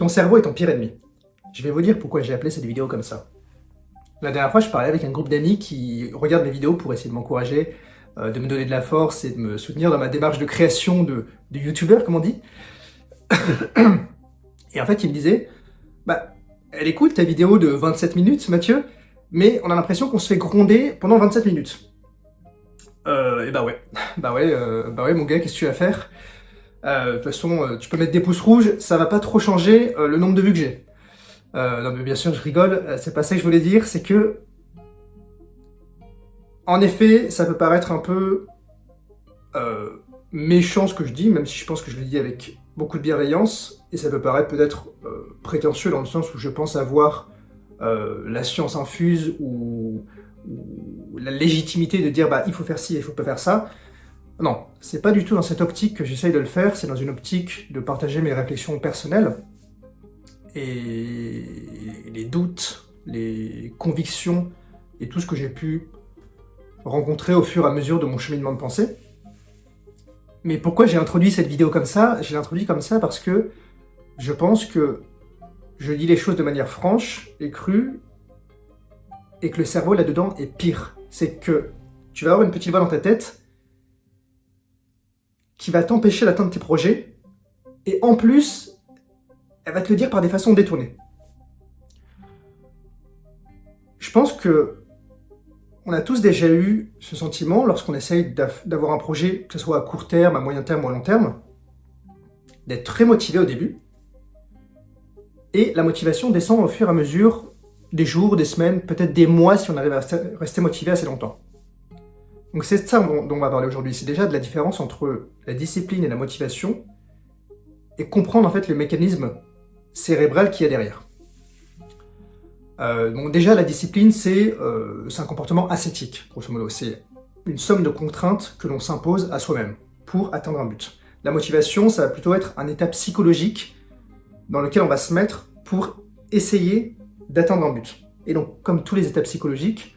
Ton cerveau est ton pire ennemi. Je vais vous dire pourquoi j'ai appelé cette vidéo comme ça. La dernière fois, je parlais avec un groupe d'amis qui regardent mes vidéos pour essayer de m'encourager, de me donner de la force et de me soutenir dans ma démarche de création de youtubeur, comme on dit. Et en fait, ils me disaient, bah, elle est cool ta vidéo de 27 minutes, Mathieu, mais on a l'impression qu'on se fait gronder pendant 27 minutes. Et bah ouais, bah ouais, mon gars, qu'est-ce que tu vas faire? De toute façon, tu peux mettre des pouces rouges, ça va pas trop changer le nombre de vues que j'ai. Non mais bien sûr, je rigole, c'est pas ça que je voulais dire, c'est que... En effet, ça peut paraître un peu méchant ce que je dis, même si je pense que je le dis avec beaucoup de bienveillance, et ça peut paraître peut-être prétentieux dans le sens où je pense avoir la science infuse ou la légitimité de dire bah il faut faire ci, il faut pas faire ça. Non, c'est pas du tout dans cette optique que j'essaye de le faire, c'est dans une optique de partager mes réflexions personnelles et les doutes, les convictions et tout ce que j'ai pu rencontrer au fur et à mesure de mon cheminement de pensée. Mais pourquoi j'ai introduit cette vidéo comme ça? Je l'ai introduit comme ça parce que je pense que je dis les choses de manière franche et crue et que le cerveau là-dedans est pire. C'est que tu vas avoir une petite voix dans ta tête qui va t'empêcher d'atteindre tes projets et en plus, elle va te le dire par des façons détournées. Je pense que on a tous déjà eu ce sentiment lorsqu'on essaye d'avoir un projet, que ce soit à court terme, à moyen terme ou à long terme, d'être très motivé au début, et la motivation descend au fur et à mesure des jours, des semaines, peut-être des mois si on arrive à rester motivé assez longtemps. Donc c'est ça dont on va parler aujourd'hui, c'est déjà de la différence entre la discipline et la motivation, et comprendre en fait le mécanisme cérébral qu'il y a derrière. Donc déjà, la discipline, c'est un comportement ascétique, grosso modo. C'est une somme de contraintes que l'on s'impose à soi-même pour atteindre un but. La motivation, ça va plutôt être un état psychologique dans lequel on va se mettre pour essayer d'atteindre un but. Et donc, comme tous les états psychologiques,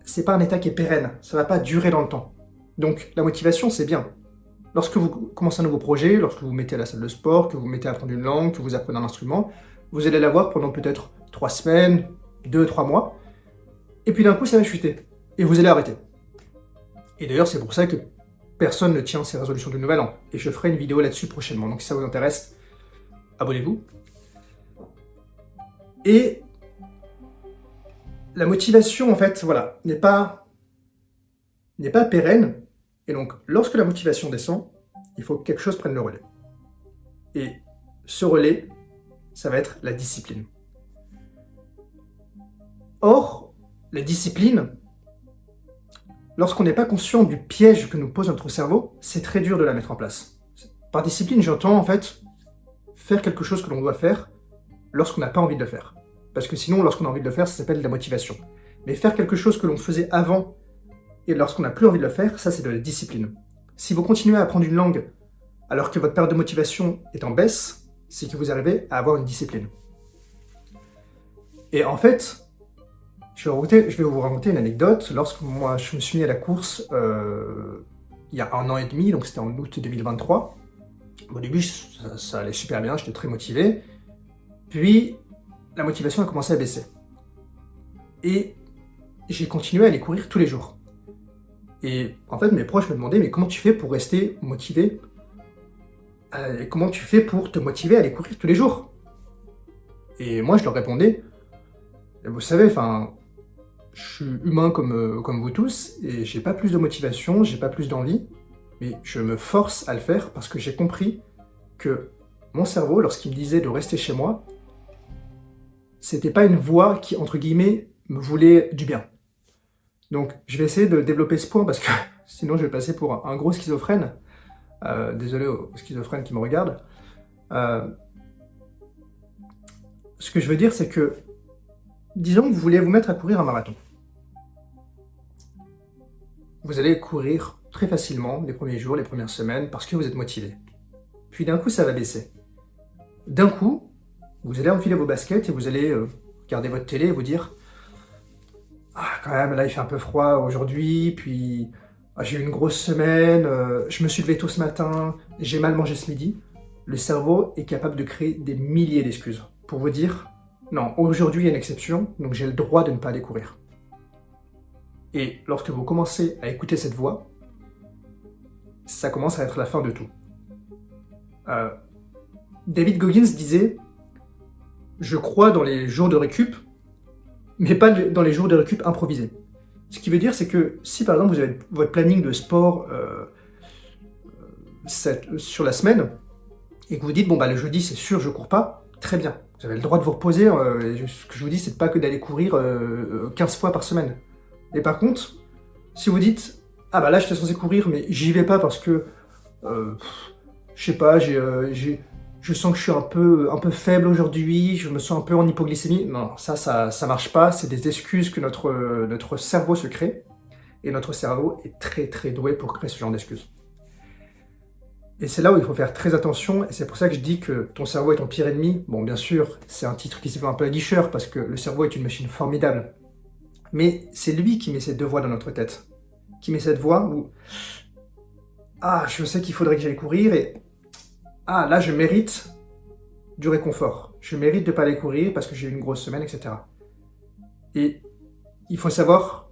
c'est pas un état qui est pérenne, ça va pas durer dans le temps. Donc, la motivation, c'est bien. Lorsque vous commencez un nouveau projet, lorsque vous vous mettez à la salle de sport, que vous vous mettez à apprendre une langue, que vous apprenez un instrument, vous allez l'avoir pendant peut-être 3 semaines, 2-3 mois, et puis d'un coup ça va chuter, et vous allez arrêter. Et d'ailleurs c'est pour ça que personne ne tient ses résolutions de nouvel an, et je ferai une vidéo là-dessus prochainement, donc si ça vous intéresse, abonnez-vous. Et la motivation en fait, voilà, n'est pas pérenne, et donc lorsque la motivation descend, il faut que quelque chose prenne le relais. Et ce relais, ça va être la discipline. Or, la discipline, lorsqu'on n'est pas conscient du piège que nous pose notre cerveau, c'est très dur de la mettre en place. Par discipline, j'entends en fait faire quelque chose que l'on doit faire lorsqu'on n'a pas envie de le faire. Parce que sinon, lorsqu'on a envie de le faire, ça s'appelle de la motivation. Mais faire quelque chose que l'on faisait avant et lorsqu'on n'a plus envie de le faire, ça c'est de la discipline. Si vous continuez à apprendre une langue alors que votre période de motivation est en baisse, c'est que vous arrivez à avoir une discipline. Et en fait, je vais vous raconter une anecdote. Lorsque moi je me suis mis à la course il y a 1 an et demi, donc c'était en août 2023, au début ça allait super bien, j'étais très motivé. Puis la motivation a commencé à baisser. Et j'ai continué à aller courir tous les jours. Et en fait mes proches me demandaient mais comment tu fais pour rester motivé? Comment tu fais pour te motiver à aller courir tous les jours? Et moi je leur répondais, vous savez, enfin, je suis humain comme vous tous, et j'ai pas plus de motivation, j'ai pas plus d'envie, mais je me force à le faire parce que j'ai compris que mon cerveau, lorsqu'il me disait de rester chez moi, c'était pas une voix qui, entre guillemets, me voulait du bien. Donc je vais essayer de développer ce point parce que sinon je vais passer pour un gros schizophrène. Désolé aux schizophrènes qui me regardent. Ce que je veux dire, c'est que, disons que vous voulez vous mettre à courir un marathon. Vous allez courir très facilement les premiers jours, les premières semaines, parce que vous êtes motivé. Puis d'un coup, ça va baisser. D'un coup, vous allez enfiler vos baskets et vous allez regarder votre télé et vous dire « Ah, quand même, là, il fait un peu froid aujourd'hui, puis j'ai eu une grosse semaine, je me suis levé tôt ce matin, j'ai mal mangé ce midi. » le cerveau est capable de créer des milliers d'excuses pour vous dire « Non, aujourd'hui il y a une exception, donc j'ai le droit de ne pas aller courir. » Et lorsque vous commencez à écouter cette voix, ça commence à être la fin de tout. David Goggins disait « Je crois dans les jours de récup, mais pas dans les jours de récup improvisés. » Ce qui veut dire, c'est que si par exemple vous avez votre planning de sport sur la semaine, et que vous dites, bon bah le jeudi c'est sûr je cours pas, très bien. Vous avez le droit de vous reposer, ce que je vous dis c'est pas que d'aller courir 15 fois par semaine. Et par contre, si vous dites, ah bah là j'étais censé courir mais j'y vais pas parce que, je sais pas, je sens que je suis un peu faible aujourd'hui, je me sens un peu en hypoglycémie. Non, ça marche pas, c'est des excuses que notre cerveau se crée, et notre cerveau est très très doué pour créer ce genre d'excuses. Et c'est là où il faut faire très attention, et c'est pour ça que je dis que ton cerveau est ton pire ennemi. Bon, bien sûr, c'est un titre qui se veut un peu aguicheur, parce que le cerveau est une machine formidable. Mais c'est lui qui met ces deux voix dans notre tête. Qui met cette voix où « Ah, je sais qu'il faudrait que j'aille courir, et ah, là, je mérite du réconfort. Je mérite de ne pas aller courir parce que j'ai eu une grosse semaine, etc. » Et il faut savoir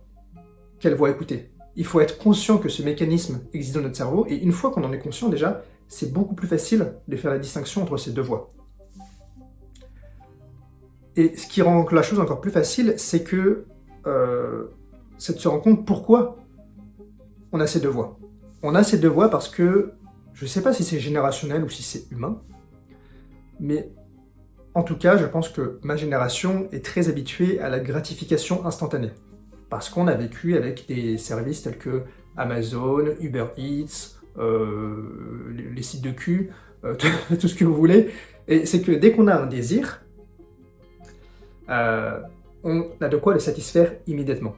quelle voix écouter. Il faut être conscient que ce mécanisme existe dans notre cerveau, et une fois qu'on en est conscient déjà, c'est beaucoup plus facile de faire la distinction entre ces deux voix. Et ce qui rend la chose encore plus facile, c'est de se rendre compte pourquoi on a ces deux voix. On a ces deux voix parce que, je ne sais pas si c'est générationnel ou si c'est humain, mais en tout cas, je pense que ma génération est très habituée à la gratification instantanée. Parce qu'on a vécu avec des services tels que Amazon, Uber Eats, les sites de cul, tout ce que vous voulez. Et c'est que dès qu'on a un désir, on a de quoi le satisfaire immédiatement.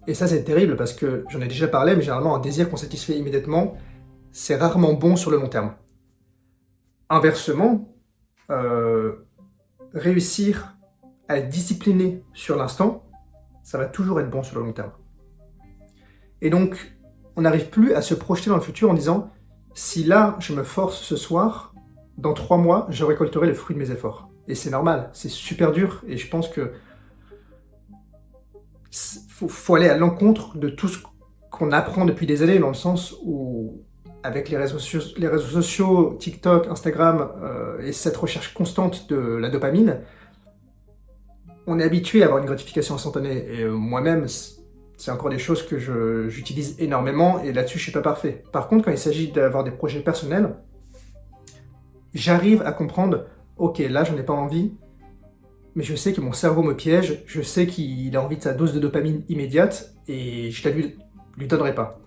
Et ça, c'est terrible parce que j'en ai déjà parlé, mais généralement, un désir qu'on satisfait immédiatement, c'est rarement bon sur le long terme. Inversement, réussir à être discipliné sur l'instant, ça va toujours être bon sur le long terme. Et donc, on n'arrive plus à se projeter dans le futur en disant « Si là, je me force ce soir, dans 3 mois, je récolterai le fruit de mes efforts. » Et c'est normal, c'est super dur, et je pense que faut aller à l'encontre de tout ce qu'on apprend depuis des années, dans le sens où, avec les réseaux sociaux, TikTok, Instagram, et cette recherche constante de la dopamine, on est habitué à avoir une gratification instantanée, et moi-même, c'est encore des choses que j'utilise énormément, et là-dessus, je suis pas parfait. Par contre, quand il s'agit d'avoir des projets personnels, j'arrive à comprendre, ok, là, j'en ai pas envie, mais je sais que mon cerveau me piège, je sais qu'il a envie de sa dose de dopamine immédiate, et je la lui donnerai pas.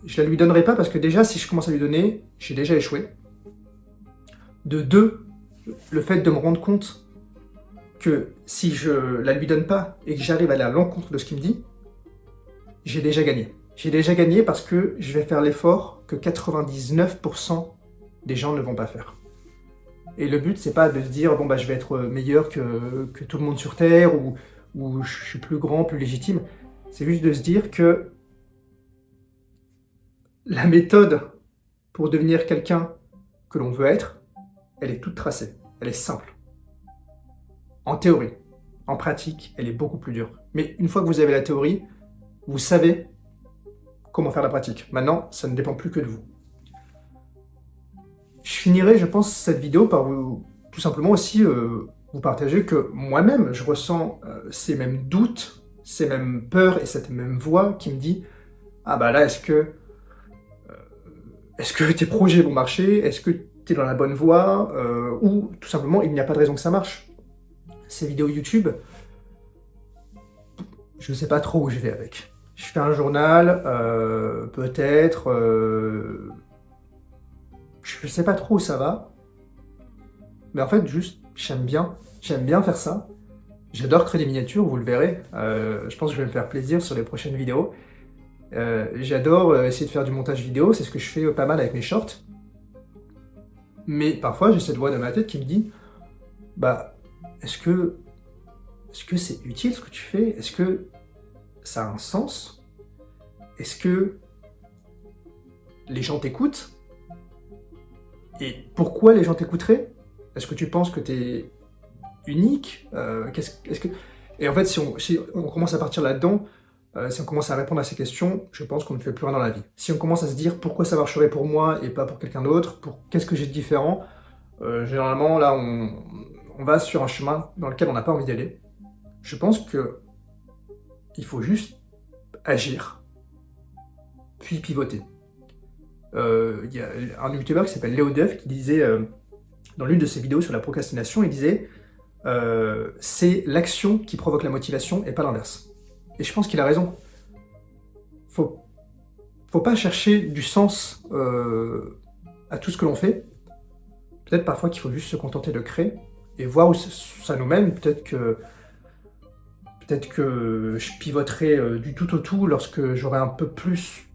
Je la lui donnerai pas parce que déjà, si je commence à lui donner, j'ai déjà échoué. De 2, le fait de me rendre compte que si je la lui donne pas et que j'arrive à aller à l'encontre de ce qu'il me dit, j'ai déjà gagné. J'ai déjà gagné parce que je vais faire l'effort que 99% des gens ne vont pas faire. Et le but, c'est pas de se dire, bon bah je vais être meilleur que tout le monde sur Terre, ou je suis plus grand, plus légitime. C'est juste de se dire que la méthode pour devenir quelqu'un que l'on veut être, elle est toute tracée, elle est simple. En théorie. En pratique, elle est beaucoup plus dure. Mais une fois que vous avez la théorie, vous savez comment faire la pratique. Maintenant, ça ne dépend plus que de vous. Je finirai, je pense, cette vidéo par vous, tout simplement aussi, vous partager que moi-même, je ressens ces mêmes doutes, ces mêmes peurs et cette même voix qui me dit « Ah bah là, est-ce que tes projets vont marcher? Est-ce que tu es dans la bonne voie? Ou tout simplement, il n'y a pas de raison que ça marche. » Ces vidéos YouTube, je ne sais pas trop où je vais avec. Je fais un journal, peut-être, je ne sais pas trop où ça va, mais en fait, juste, j'aime bien faire ça. J'adore créer des miniatures, vous le verrez. Je pense que je vais me faire plaisir sur les prochaines vidéos. J'adore essayer de faire du montage vidéo, c'est ce que je fais pas mal avec mes shorts. Mais parfois, j'ai cette voix dans ma tête qui me dit « Bah, est-ce que c'est utile ce que tu fais? Est-ce que ça a un sens? Est-ce que les gens t'écoutent? Et pourquoi les gens t'écouteraient? Est-ce que tu penses que tu es unique? Est-ce que... Et en fait, si on commence à partir là-dedans, si on commence à répondre à ces questions, je pense qu'on ne fait plus rien dans la vie. Si on commence à se dire pourquoi ça marcherait pour moi et pas pour quelqu'un d'autre, qu'est-ce que j'ai de différent, généralement, là, on va sur un chemin dans lequel on n'a pas envie d'aller. Je pense que il faut juste agir, puis pivoter. Il y a un youtubeur qui s'appelle Léo Duff qui disait, dans l'une de ses vidéos sur la procrastination, il disait c'est l'action qui provoque la motivation et pas l'inverse. Et je pense qu'il a raison. Faut pas chercher du sens à tout ce que l'on fait. Peut-être parfois qu'il faut juste se contenter de créer et voir où ça nous mène. Peut-être que je pivoterai du tout au tout lorsque j'aurai un peu plus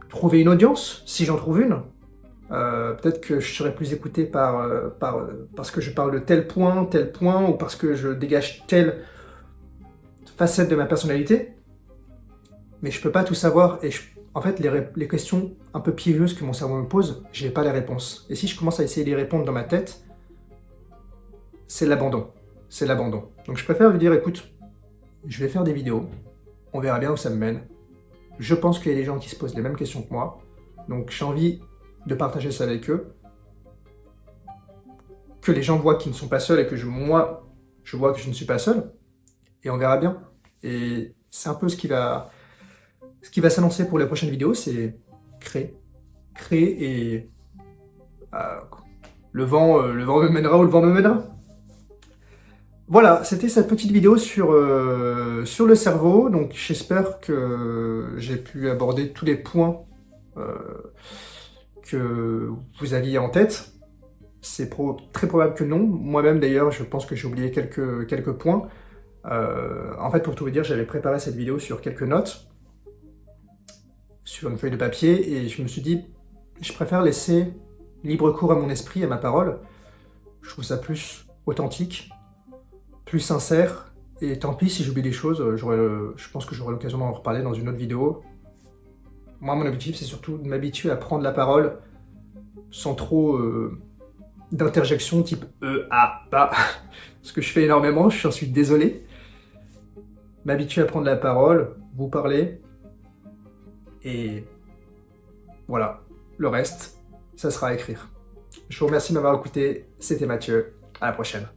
trouvé une audience, si j'en trouve une. Peut-être que je serai plus écouté parce que je parle de tel point, ou parce que je dégage telle facette de ma personnalité. Mais je peux pas tout savoir et en fait, les questions un peu piégeuses que mon cerveau me pose, j'ai pas les réponses. Et si je commence à essayer d'y répondre dans ma tête, c'est l'abandon. C'est l'abandon. Donc je préfère lui dire, écoute, je vais faire des vidéos, on verra bien où ça me mène. Je pense qu'il y a des gens qui se posent les mêmes questions que moi, donc j'ai envie de partager ça avec eux, que les gens voient qu'ils ne sont pas seuls et que moi, je vois que je ne suis pas seul, et on verra bien. Et c'est un peu ce qui va s'annoncer pour les prochaines vidéos, c'est créer et le vent me mènera où le vent me mènera. Voilà, c'était cette petite vidéo sur le cerveau, donc j'espère que j'ai pu aborder tous les points que vous aviez en tête. C'est très probable que non. Moi-même d'ailleurs, je pense que j'ai oublié quelques points. En fait, pour tout vous dire, j'avais préparé cette vidéo sur quelques notes, sur une feuille de papier, et je me suis dit, je préfère laisser libre cours à mon esprit, à ma parole. Je trouve ça plus authentique, plus sincère, et tant pis si j'oublie des choses, je pense que j'aurai l'occasion d'en reparler dans une autre vidéo. Moi, mon objectif, c'est surtout de m'habituer à prendre la parole sans trop d'interjections type bah, ce que je fais énormément, je suis désolé. M'habituer à prendre la parole, vous parler, et voilà, le reste, ça sera à écrire. Je vous remercie de m'avoir écouté, c'était Mathieu, à la prochaine.